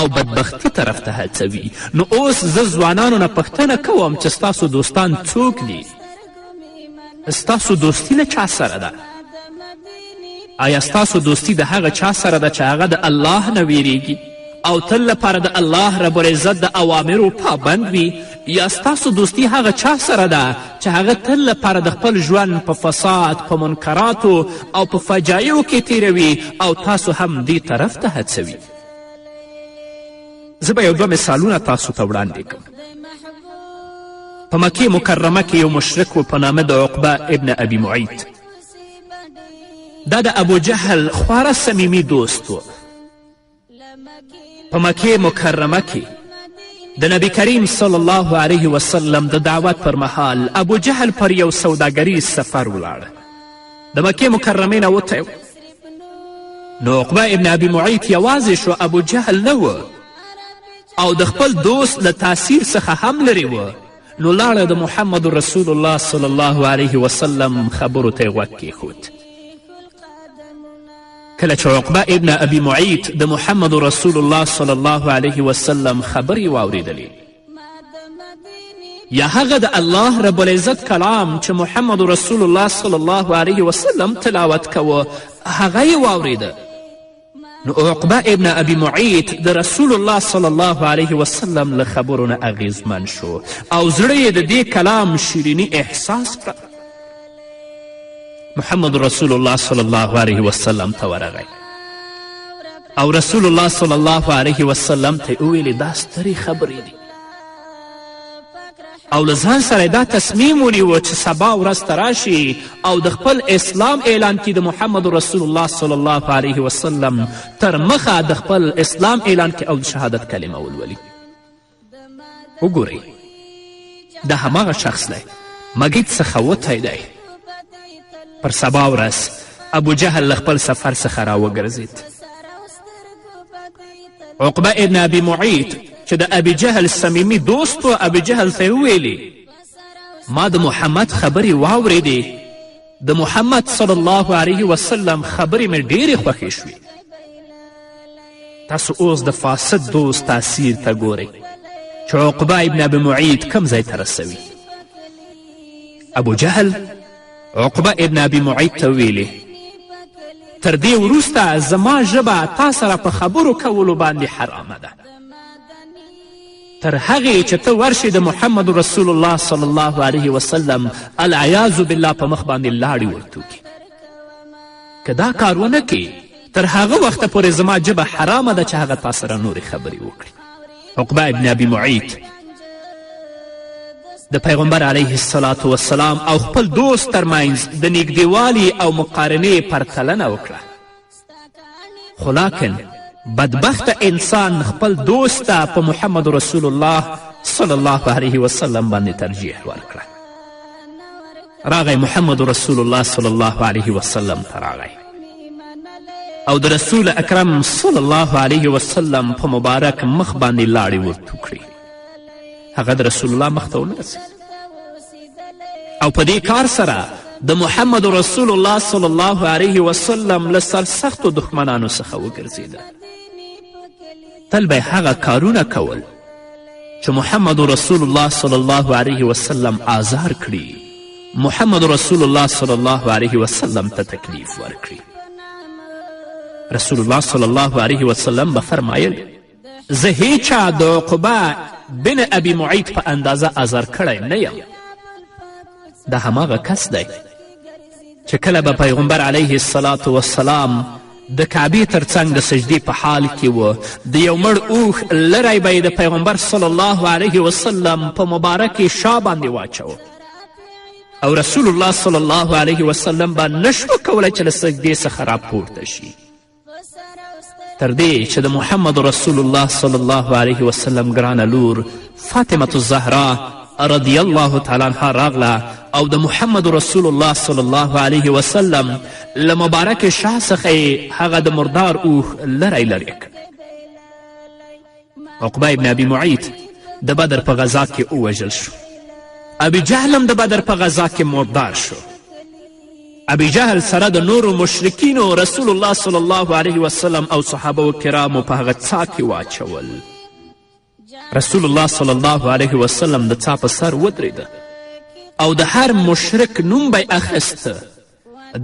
او بدبختی طرف ته هڅوي. نو اوس زه ځوانانو نه پوښتنه کوم چې ستاسو دوستان څوک دي؟ ستاسو دوستی له چا سره ده؟ آیا ستاسو دوستی د هغه چا سره ده چې هغه د الله نه ویریږي او تل لپاره د الله رب العزت د اوامرو پابند وي؟ یا ستاسو دوستی هغه چا سره ده چې هغه تل لپاره د خپل ژوند په فساد، په منکراتو او په فجایعو کې تیروي او تاسو هم دې طرف ته هڅوي؟ زه به یو دوه مثالونه تاسو ته وړاندې کړم. په مکې مکرمه کې یو مشرک و په نامه د عقبه ابن ابي معیط. دا د ابو جهل خورا صمیمي دوست و. په مکې مکرمه کې د نبی کریم صلی الله علیه وسلم د دعوت پر مهال ابو جهل پر یو سوداګریز سفر ولاړه. د مکې مکرمې نه وتی نو عقبه ابن ابي معیط یوازې شو، ابو جهل نه و او د خپل دوست له تاثیر څخه هم لرې و. نو لاړه د محمد رسول الله صلی الله علیه وسلم خبرو ته یې غوږ کیښود. کله چې عقبه ابن ابي معیط د محمد رسول الله صلی الله علیه وسلم خبرې واورېدلې، یا هغه د الله رب العزت کلام چې محمد رسول الله صلی الله علیه وسلم تلاوت کوه هغه یې واورېده، نو عقبه ابن ابي معیط د رسول الله صلی الله علیه وسلم له خبرو نه اغیزمن شو او زړه یې د دې کلام شیرینی احساس کړه. محمد رسول الله صلی الله علیه وسلم ته ورغی او رسول الله صلی الله علیه وسلم ته یې وویلې دا سترې خبرې دي او له ځان سره دا تصمیم ونیوه چې سبا ورځ ته راشي او د خپل اسلام اعلان کړي، د محمد رسول الله صلی الله علیه وسلم تر مخه د خپل اسلام اعلان کړي او د شهادت کلمه ولولي. وګورئ دا هماغه شخص دی، مګید څخه وتی دی. پر سبا ورځ ابو جهل له خپل سفر څخه راوګرځېد. عقبه ابن ابي معیط چې د ابي جهل صمیمي دوست و، ابي جهل ته یې وویلې ما د محمد خبرې واورېدې، د محمد صلی الله علیه وسلم خبرې مې ډېرې خوښې شوې. تاسو اوس د فاسد دوست تاثیر ته ګورئ چې عقبه ابن ابي معیط کم ځای ته رسوي. ابو جهل عقبه ابن ابي معیط ته ویلې تر دې وروسته زما ژبه تا سره په خبرو کولو باندې حرامه ده، تر هغې چې ته ورشې د محمد رسول الله صلی الله علیه وسلم العیاذ بالله په مخ باندې لاړې ورتوکي. که دا کار ونه کې تر هغه وخته پورې زما ژبه حرامه ده چې هغه تا سره نورې خبرې وکړي. عقبه ابن ابي معیط د پیغمبر علیه الصلاة والسلام او خپل دوست ترمنځ د نږدېوالي او مقارنې پرتلنه وکړه، خو لاکن بدبخته انسان خپل دوست ته په محمد رسول الله صلی الله علیه وسلم باندې ترجیح ورکړه. راغی محمد رسول الله صلی الله علیه وسلم ته راغی او د رسول اکرم صلی الله علیه وسلم په مبارک مخ باندې لاړې ورتو کړې. هغه د رسول الله مخ ته ونرسېد او په دې کار سره د محمد رسول الله صلی الله علیه وسلم له سرسختو دښمنانو څخه وګرځېده. تل به هغه کارونه کول چې محمد رسول الله صلی الله علیه وسلم آزار کړي، محمد رسول الله صلی الله علیه وسلم ته تکلیف ورکړي. رسول الله صلی الله علیه وسلم به فرمایل زه هیچا د عقبه بن ابي معیط په اندازه آزار کړی نه یم. دا هماغه کس دی چې کله به پیغمبر علیه الصلاة والسلام د کعبې تر څنګ د سجدې په حال کې و، د یو مړ اوښ لری به یې د پیغمبر صلی الله علیه وسلم په مبارکې شا باندې واچوه او رسول الله صلی الله علیه وسلم به نشوه کولی چې له سجدې څخه راپورته شي، تر دې چې د محمد رسول الله صلی الله علیه وسلم ګرانه لور فاطمة الزهرا رضی الله تعالی عنها راغله او د محمد رسول الله صلی الله علیه وسلم له مبارک شا څخه یې هغه د مردار اوښ لری کړ. عقبه ابن ابي معیط د بدر په غذا کې ووژل شو. ابي جهل هم د بدر په غذا کې مردار شو. ابي جهل سره د نورو مشرکینو رسول الله صلی الله علیه وسلم او صحابه کرامو په هغه څا کې واچول. رسول الله صلی الله علیه وسلم د څا په سر ودرېده او د هر مشرک نوم به یې اخیسته.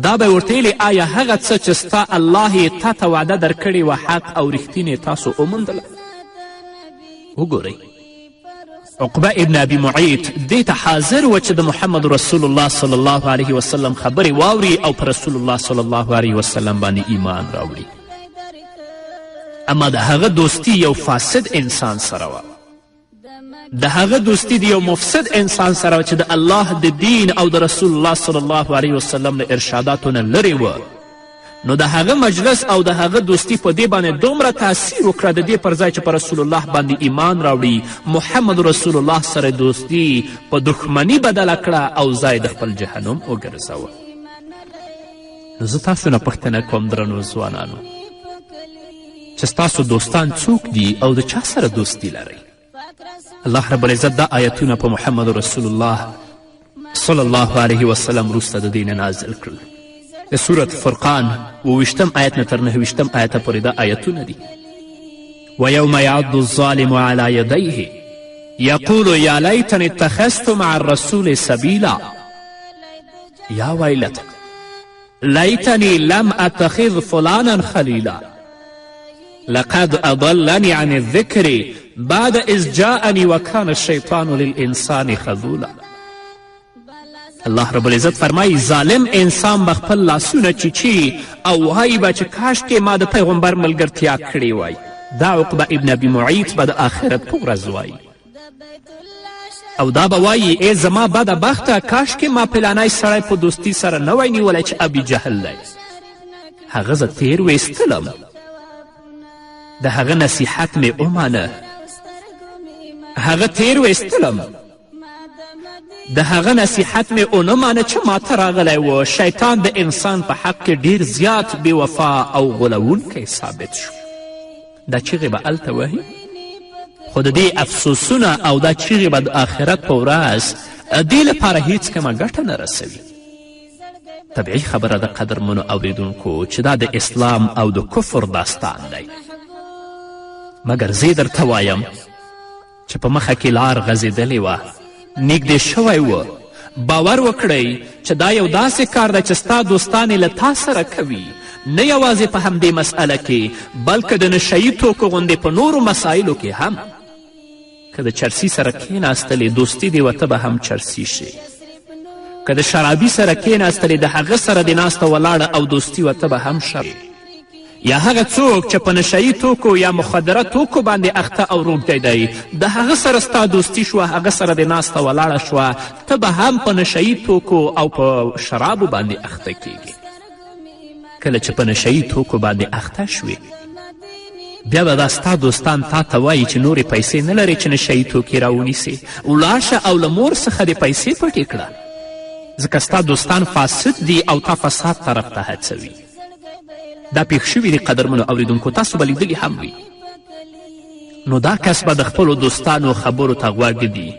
دا به ورته ویلې آیا هغه څه چې ستا الله یې تا ته وعده درکړې وه حق او رښتینې تاسو وموندله؟ وګورئ عقبه ابن ابي معیط دې ته حاضر و چې د محمد رسول الله صلی الله علیه وسلم خبرې واوري او پر رسول الله صلی الله علیه وسلم باندې ایمان راوړي. اما د هغه دوستی یو فاسد انسان سره وه، د هغه دوستی د یو مفسد انسان سره چې د الله د دین او د رسول الله صلی الله علیه وسلم له ارشاداتو نه لرې وه. نو د هغه مجلس او د هغه دوستی په دې باندې دومره تاثیر وکړه د دې پر ځای چې په رسول الله باندې ایمان راوړي، محمد رسول الله سره دوستی په دښمني بدله کړه او ځای د خپل جهنم وګرځوه. نو زه تاسو نه پوښتنه کوم درنو ځوانانو چې ستاسو دوستان څوک دي او د چا سره دوستی لرئ؟ الله رب العزت دا آیتونه په محمد رسول الله صلی الله علیه وسلم وروسته د دې نه نازل کړل. د سورة فرقان 20 آیت نه تر 9 آیته پورې دا آیتونه دي. ویوم یعض الظالم علی یدیه یقول یا لیتنی اتخذت مع الرسول سبیلا یا ویلته لیتنی لم اتخذ فلانا خلیلا لقد اضلنی عن الذکر بعد اذ جاءنی وکان الشیطان للانسان خذولا. الله رب العزت فرمایی ظالم انسان به خپل لاسونه چیچي او وایي به چې کاشکې ما د پیغمبر ملګرتیا کړې وای. دا عقبه ابن ابي معیط به د آخرت په ورځ وایي او دا به وایي ای زما بده بخته کاشکې ما پلانی سړی په دوستي سره نه وای نیولی چې ابي جهل دی. هغه زه تیر ویستلم، د هغه نصیحت مې ومانه، هغه تیر ویستلم، د هغه نصیحت مې ونه مانه چې ماته راغلی و. شیطان د انسان په حق کې ډیر زیات بې وفا او غولونکی ثابت شو. دا چیغې به هلته وهي، خو د دې افسوسونه او دا چیغې به د آخرت په ورځ دې لپاره هیڅ کمه ګټه نه رسوي. طبیعي خبره د قدرمنو اوریدونکو چې دا د اسلام او د کفر داستان دی، مګر زه درته وایم چې په مخه کې لار غځېدلې وه، نږدې شوی و. باور وکړئ چې دا یو داسې کار دی چې ستا دوستان له تا سره کوي، نه یوازې په همدې مسئله کې بلکې د نشهیي توکو غوندې په نورو مسایلو کې هم. که د چرسي سره کښېناستلې دوستي دې وته به هم چرسي شي، که د شرابي سره کښېناستلې د هغه سره دې ناسته ولاړه او دوستي وته به هم شي. یا هغه څوک چې په نشهیي توکو یا مخدره توکو باندې اخته او روږدی دی، د هغه سره ستا دوستي شوه، هغه سره دې ناسته ولاړه شوه، ته به هم په نشهیي توکو او په شرابو باندې اخته کیږي. کله چې په نشهیي توکو باندې اخته شوې بیا به دا ستا دوستان تا ته وایي چې نورې پیسې نه لرې چې نشهیي توکې راونیسې، ولاړ او له مور څخه دې پیسې پټې کړه، ځکه ستا دوستان فاسد دي او تا فساد طرف ته هڅوي. دا پیښ شوي دي قدرمنو اوریدونکو، تاسو به لیدلي هم وي. نو دا کس به د خپلو دوستانو خبرو ته غوږ دي،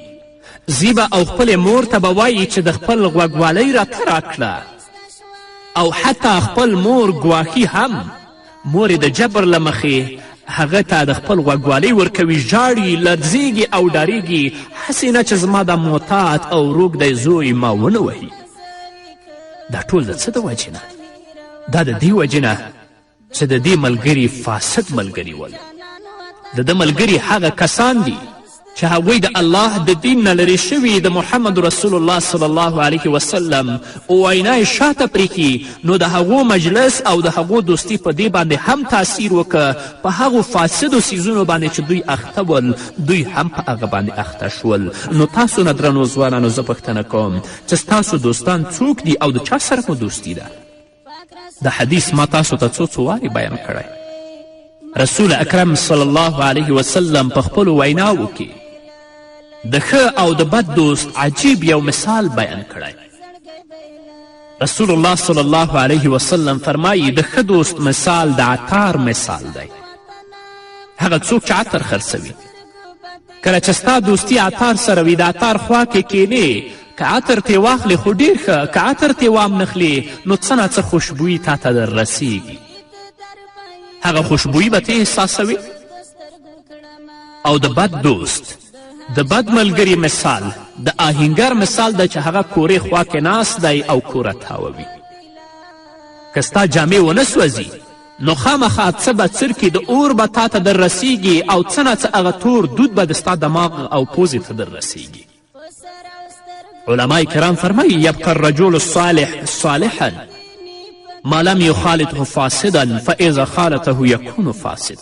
ځي به او خپلې مور ته به وایي چې د خپل غوږوالۍ راته راکړه، او حتی خپل مور ګواښي هم. مور د جبر له مخې هغه ته د خپل غوږوالۍ ورکوي، ژاړي، لړزیږي او ډاریږي، هسې نه چې زما دا معتاد او روږدی زوی ما ونه وهي. دا ټول د څه د وجې نه؟ دا د دې وجې نه چې د دې ملګري فاسد ملګري ول. د ده ملګري هغه کسان دي چې هغوی د الله د دین نه لرې شوي، د محمد رسول الله صلی الله علیه وسلم وینا یې شاته پرېږي. نو د هغو مجلس او د هغو دوستي په دې باندې هم تاثیر وکړه، په هغو فاسدو څیزونو باندې چې دوی اخته ول، دوی هم په هغه باندې اخته شول. نو تاسو نه درنو ځوانانو زه پوښتنه کوم چې ستاسو دوستان څوک دي او د چا سره مو دوستي ده؟ د حدیث ما تاسو ته څو وارې بیان کړی. رسول اکرم صلی الله علیه وسلم په خپلو ویناوو کې د ښه او د بد دوست عجیب یو مثال بیان کړی. رسول الله صلی الله علیه وسلم فرمایي د ښه دوست مثال د عطار مثال دی. هغه څوک چې عطر خرڅوي، کله چې ستا دوستي عطار سره وي، د عطار خوا کې کینې، که عطر ترې واخلې خو ډېر ښه، که عطر ترې وام نخلې نو څه نه څه خوشبویي تا ته در رسیږي. هغه خوشبویي به ته احساسوي. او د بد دوست، د بد ملګري مثال د آهنګر مثال ده چې هغه کورې خوا کې ناست دی او کوره تاووي. که ستا جامې ونه سوځي نو خامخا څه به څرکې د اور به تا ته در رسیږي او څه نه څه هغه تور دود به د ستا دماغ او پوزې ته در رسیږي. علماء کرام فرمایي یبقى الرجل الصالح صالحا ما لم یخالطه فاسدا فاذا خالطه یکون فاسد.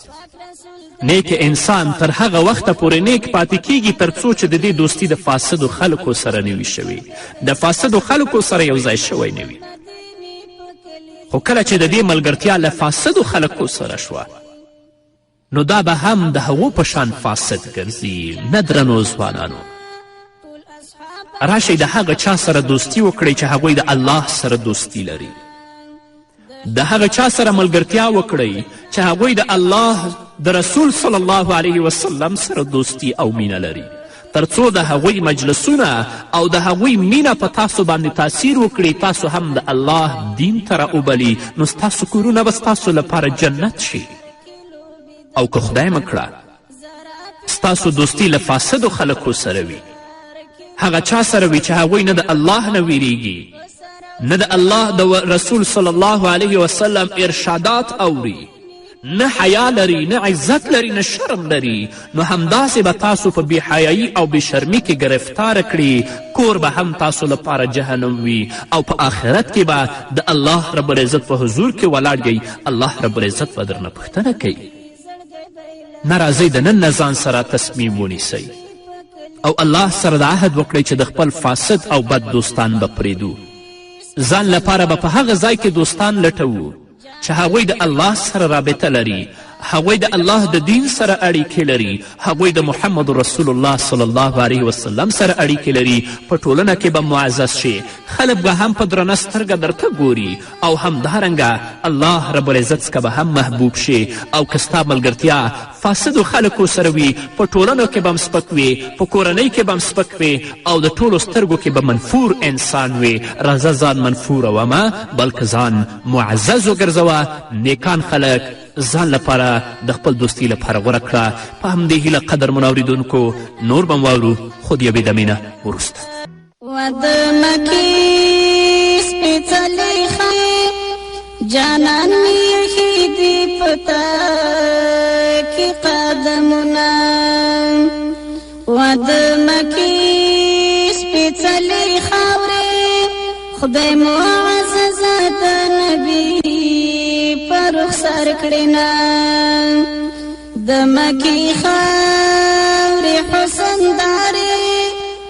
نیک انسان تر هغه وخته پورې نیک پاتې کیږي تر څو چې د دې دوستي د فاسدو خلکو سره نه وي شوي، د فاسدو خلکو سره یو ځای شوی نه وي. خو کله چې د دې ملګرتیا له فاسدو خلکو سره شوه نو دا به هم د هغو په شان فاسد ګرځي. نه درنو ځوانانو، راشئ د هغه چا سره دوستي وکړئ چې هغوی د الله سره دوستي لري. د هغه چا سره ملګرتیا وکړئ چې هغوی د الله د رسول صلی الله علیه وسلم سره دوستی او مینه لري، تر څو د هغوی مجلسونه او د هغوی مینه په تاسو باندې تاثیر وکړي، تاسو هم د الله دین ته راوبلي، نو ستاسو کورونه به ستاسو لپاره جنت شي. او که خدای مکړه ستاسو دوستی له فاسدو خلکو سره وي، هغه چا سره وي چې هغوی نه د الله نه ویریږي، نه د الله د رسول صلی الله علیه وسلم ارشادات اوري، نه حیا لري، نه عزت لري، نه شرم لري، نو همداسې به تاسو په بېحیایي او بېشرمي کې گرفتاره کړي. کور به هم تاسو لپاره جهنم وي او په آخرت کې به د الله رب العزت په حضور کې ولاړ یئ. الله رب العزت به درنه پوښتنه کوي. نه راځئ د نن نه ځان سره تصمیم ونیسئ او الله سره د عهد وکړئ چې د خپل فاسد او بد دوستان به پرېږدو. ځان لپاره به په هغه ځای کې دوستان لټوو چې هغوی د الله سره رابطه لري، هغوی د الله د دین سره اړیکې لري، هغوی د محمد رسول الله صلی الله علیه وسلم سره اړیکې لري. په ټولنه کې به معزز شي، خلک به هم په درنه سترګه درته ګوري او همدارنګه الله رب العزت څخه به هم محبوب شي. او که ستا ملګرتیا فاسدو خلکو سره وي، په ټولنو کې به هم سپک وي، په کورنۍ کې به هم سپک وي او د ټولو سترګو کې به منفور انسان وي. راځه ځان منفورومه بلکې ځان معزز وګرځوه. نیکان خلک ځان لپاره د خپل دوستي لپاره غوره کړه. په همدې هیله قدرمنو اورېدونکو نور به م واورو خو د یوې دمې نه وروسته. د مکې سپېڅلې خې جانان مې ایښي دي په تا کې قدمونه، د مکې سپېڅلې خاورې خدای معززه د نبي رخسار کړینا. د مکې خاورې حسن دارې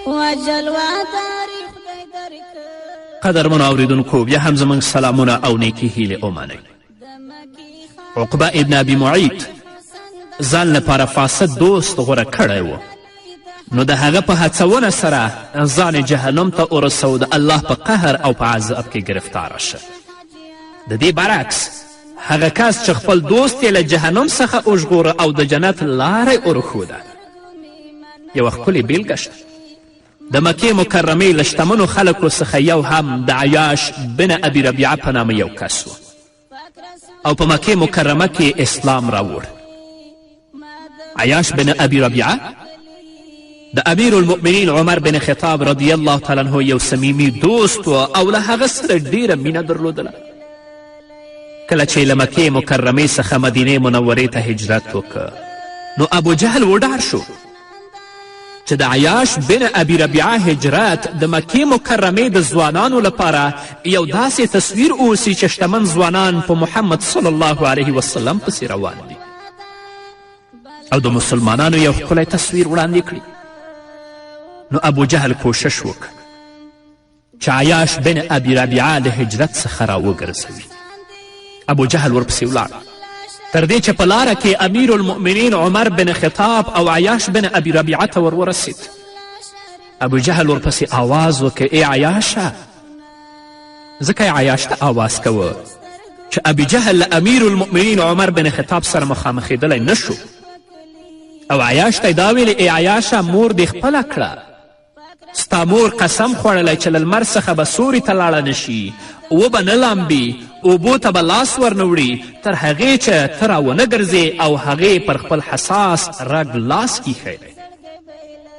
وجلوه دارې خدای درکړه. قدرمنو اورېدونکو بیا هم زموږ سلامونه او نیکې هیلې ومنئ. عقبه ابن ابي معیط ځان لپاره فاسد دوست غوره کړی و، نو د هغه په هڅونه سره ځان جهنم ته ورسو، د الله په قهر او په عذاب کې ګرفتاره شه. د دې برعکس هغه کس چې خپل دوست یې له جهنم څخه وژغوره او د جنت لاره یې ورښوده. یوه ښکلې بیلګه شته. د مکې مکرمې له شتمنو خلکو څخه یو هم د عیاش بن ابي ربیعه په نامه یو کس و او په مکې مکرمه کې اسلام راوړ. عیاش بن ابي ربیعه د امیر المؤمنین عمر بن خطاب رضی الله تعالی عنه یو صمیمي دوست و او له هغه سره ډیره مینه درلودله. کله چې له مکې مکرمې څخه مدینې منورې ته هجرت وکړ نو ابو جهل وډار شو چې د عیاش بن ابي ربیعه هجرت د مکې مکرمې د ځوانانو لپاره یو داسې تصویر اوسي چې شتمن ځوانان په محمد صلی الله علیه وسلم پسې روان دي او د مسلمانانو یو ښکلی تصویر وړاندې کړي. نو ابو جهل کوشش وکړ چې عیاش بن ابي ربیعه د هجرت څخه راوګرځوي. ابو جهل ورپسې ولاړ تر دې چې په لاره کې امیر المؤمنین عمر بن خطاب او عیاش بن ابي ربیعه ته ورورسید. ابو جهل ورپسې آواز وکړ ای عیاشه. ځکه یې عیاش ته آواز کوه چې ابي جهل له امیر المؤمنین عمر بن خطاب سره مخامخېدلی نه شو او عیاش ته یې دا ویلې ای عیاشه مور دې خپله کړه ستا مور قسم خوړلی چې له لمر څخه به سوري ته لاړه نشي، وبه نه لامبي، اوبو ته به لاس ورنه وړي تر هغې چې ته راونه ګرځې او هغې پر خپل حساس رګ لاس ایښی دی.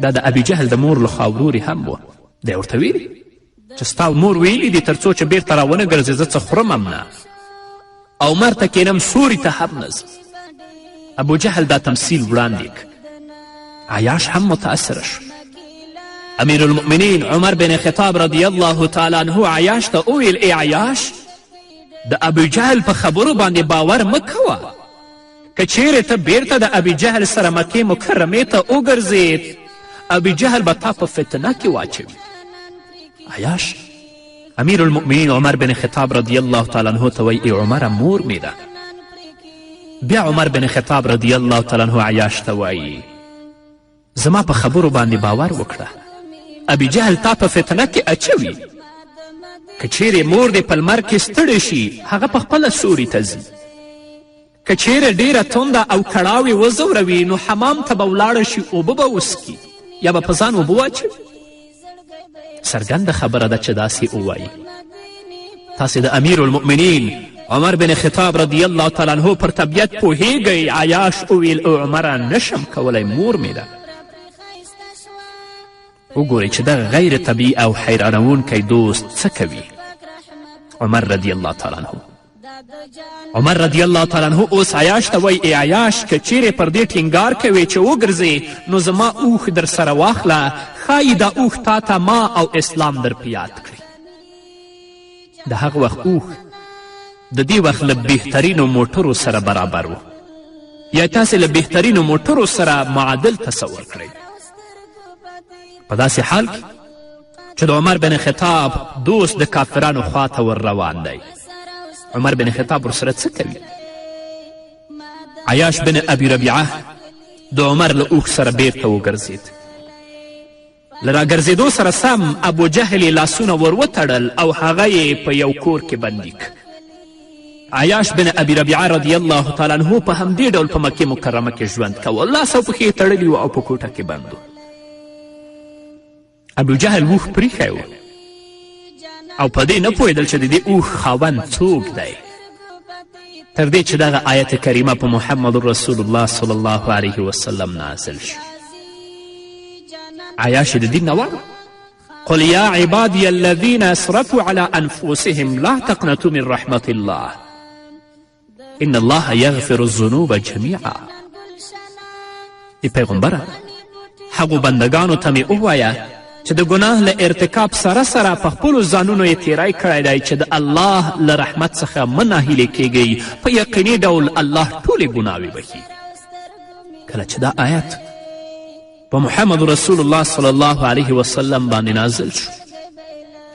دا د ابي جهل د مور لخوا ورورې هم وه. دی ورته ویلي چې ستا مور ویلي دي تر څو چې بیرته راونه ګرځې زه څه خورم هم نه او مر ته کینم سوري ته هم نه ځم. ابو جهل دا تمثیل وړاندې کړ. عیاش هم متاثره شو. امیر المؤمنین عمر بن خطاب رضی الله تعالی عنه عیاش ته وویل ای عیاش د ابو جهل په خبرو باندې باور مه کوه. که چیرې ته بیرته د ابي جهل سره مکې مکرمې ته وګرځېد ابي جهل به تا په فتنه کې واچوي. عیاش امیر المؤمنین عمر بن خطاب رضی الله تعالی عنه ته وایي ای عمره مور مې ده. بیا عمر بن خطاب رضی الله تعالی عنه عیاش ته وایي زما په خبرو باندې باور وکړه، ابي جهل تا په فتنه کې اچوي. که چیرې مور دې په لمر کې ستړی شي هغه په خپله سوري ته ځي. که چیرې ډیره تنده او کړاوې وځوروي نو حمام ته به ولاړه شي، اوبه به وسکي یا به په ځان اوبه واچوي. څرګنده خبره ده چې داسې ووایي. تاسې د امیر المؤمنین عمر بن خطاب رضی الله تعالی عنه پر طبیعت پوهیږئ. عیاش وویل او عمره نشم کولی مور مې ده. وګورئ چې دغه غیر طبیعي او حیرانونکی دوست څه کوي. عمر رضی الله تعالی عنه عمر رضی الله تعالی عنه اوس عیاش ته وایي ای عیاش که چیرې پر دې ټینګار کوې چې وګرځې نو زما اوښ در سره واخله، ښایي دا اوښ تا ته ما او اسلام در په یاد کړي. د هغه وخت اوښ د دې وخت له بهترینو موټرو سره برابر و، یا تاسې له بهترینو موټرو سره معادل تصور کړئ. په داسې حال کې چې د عمر بن خطاب دوست د کافرانو خواته ور روان دی. عمر بن خطاب ورسره څه کوي؟ عیاش بن ابي ربیعه د عمر له اوښ سره بیرته وګرځېد. له راګرځېدو سره سم ابو جهل یې لاسونه ور وتړل او هغه یې په یو کور کې بندي کړ. عیاش بن ابي ربیعه رضی الله تعالی عنه په همدې ډول په مکې مکرمه کې ژوند کوه. لاس او پښې یې تړلي وو او په کوټه کې بند و. ابو جهل اوښ پریښی و او په دې نه پوهېدل چې د دې اوښ خاوند څوک دی تر دې چې دغه آیت کریمه په محمد رسول الله صلی الله علیه وسلم نازل شو. عیاش د دین نه واړه قل یا عبادی الذین اسرفوا علی انفسهم لا تقنطوا من رحمت الله ان الله یغفر الذنوب جمیعا. ای پیغمبره هغو بندگانو ته مې ووایه چې د ګناه له ارتکاب سره سره په خپلو ځانونو یې تیری کړی دی چې د الله له رحمت څخه مه ناهیلې کیږئ. په یقیني ډول الله ټولې ګناوې بخي. کله چې دا آیت په محمد رسول الله صلی الله علیه وسلم باندې نازل شو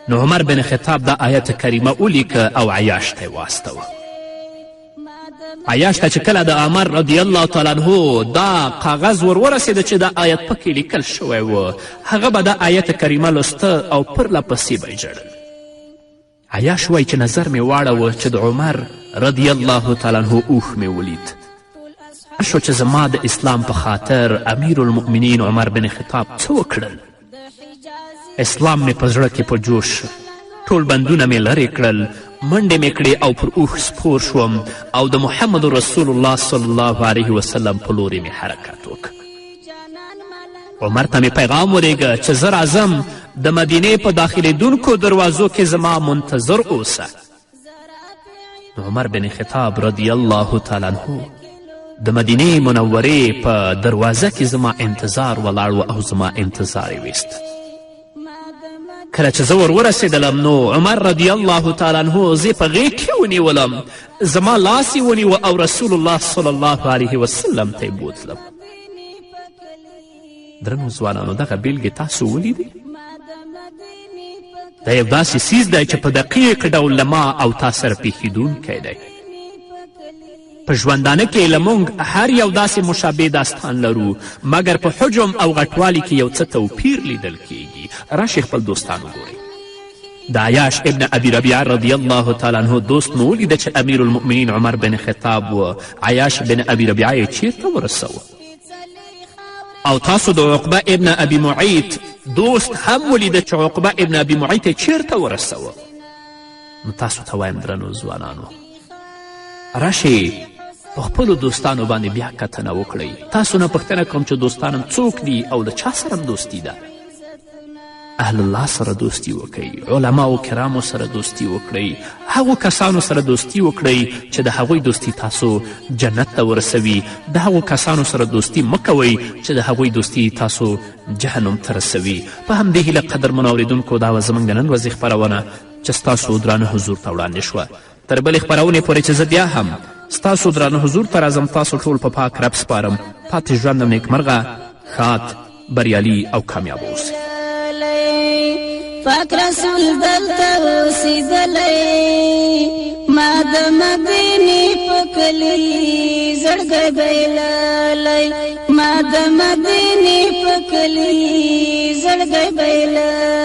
نو عمر بن خطاب دا آیت کریمه ولیکه او عیاش ته یې واستوه. عیاش ته چې کله د عمر رضی الله تعالی عنه دا کاغذ ورورسېده چې دا آیت پکې لیکل شوی و هغه به دا آیت کریمه لسته او پرله پسې به یې ژړل. عیاش وایي چې نظر مې واړوه چې د عمر رضی الله تعالی عنه اوښ مې ولید. شو چې زما د اسلام په خاطر امیر المؤمنین عمر بن خطاب څه وکړل. اسلام مې په زړه کې په جوش ټول بندونه مې لرې کړل، منډې مې کړې او پر اوښ سپور شوم او د محمد رسول الله صلی الله علیه وسلم په لورې مې حرکت وکړ. عمر ته مې پیغام ولیږه چې زه راځم د مدینې په داخلېدونکو دروازو کې زما منتظر اوسه. عمر بن خطاب رضی الله تعالی عنه د مدینې منورې په دروازه کې زما انتظار ولاړ و او زما انتظار یې ویست. کله چې زه ورورسېدلم نو عمر رضی الله تعالی عنه زه په غېږ کې ونیولم، زما لاس یې ونیوه او رسول الله صلی الله علیه وسلم ته یې بوتلم. درنو ځوانانو دغه بیلګې تاسو ولیدې؟ دا یو داسې څیز دی چې په دقیق ډول له ما او تا سره پیښیدونکی دی. په ژوندانه کې له موږ هر یو داسې مشابه داستان لرو مګر په حجم او غټوالي کې یو څه توپیر لیدل کیږي. راشئ خپل دوستان وګورئ. د عیاش ابن ابي ربیعه رضی الله تعالی عنه دوست مو ولیده چې امیر المؤمنین عمر بن خطاب و عیاش بن ابي ربیعه یې چیرته ورسوه. او تاسو د عقبه ابن ابي معیط دوست هم ولیده چې عقبه ابن ابي معیط یې چیرته ورسوه. نو تاسو ته وایم درنو ځوانانو، راشئ په خپلو دوستانو باندې بیا کتنه وکړئ. تاسو نه پوښتنه کوم چې دوستانم څوک دي او د چا سره دوستي ده. اهل الله سره دوستی وکړئ، علماو کرامو سره دوستی وکړئ، هغو کسانو سره دوستی وکړئ چې د هغوی دوستی تاسو جنت ته ورسوي. د هغو کسانو سره دوستی مه کوئ چې د هغوی دوستی تاسو جهنم ته رسوي. په همدې هیله قدرمنو اورېدونکو، دا وه زموږ د نن ورځې خپرونه چې ستاسو درانه حضور ته وړاندې شوه. تر بلې خپرونې پورې چې زه بیا هم ستاسو درانه حضور ته راځم، تاسو ټول په پاک رب سپارم. پاتې ژوندم نیکمرغه، ښاد، بریالي او کامیاب اوسئ. پاک رسول دلته اوسېدلی، ما د مدینې په کلي زړګی بایللی، ما د مدینې په کلي زړګی بایللی.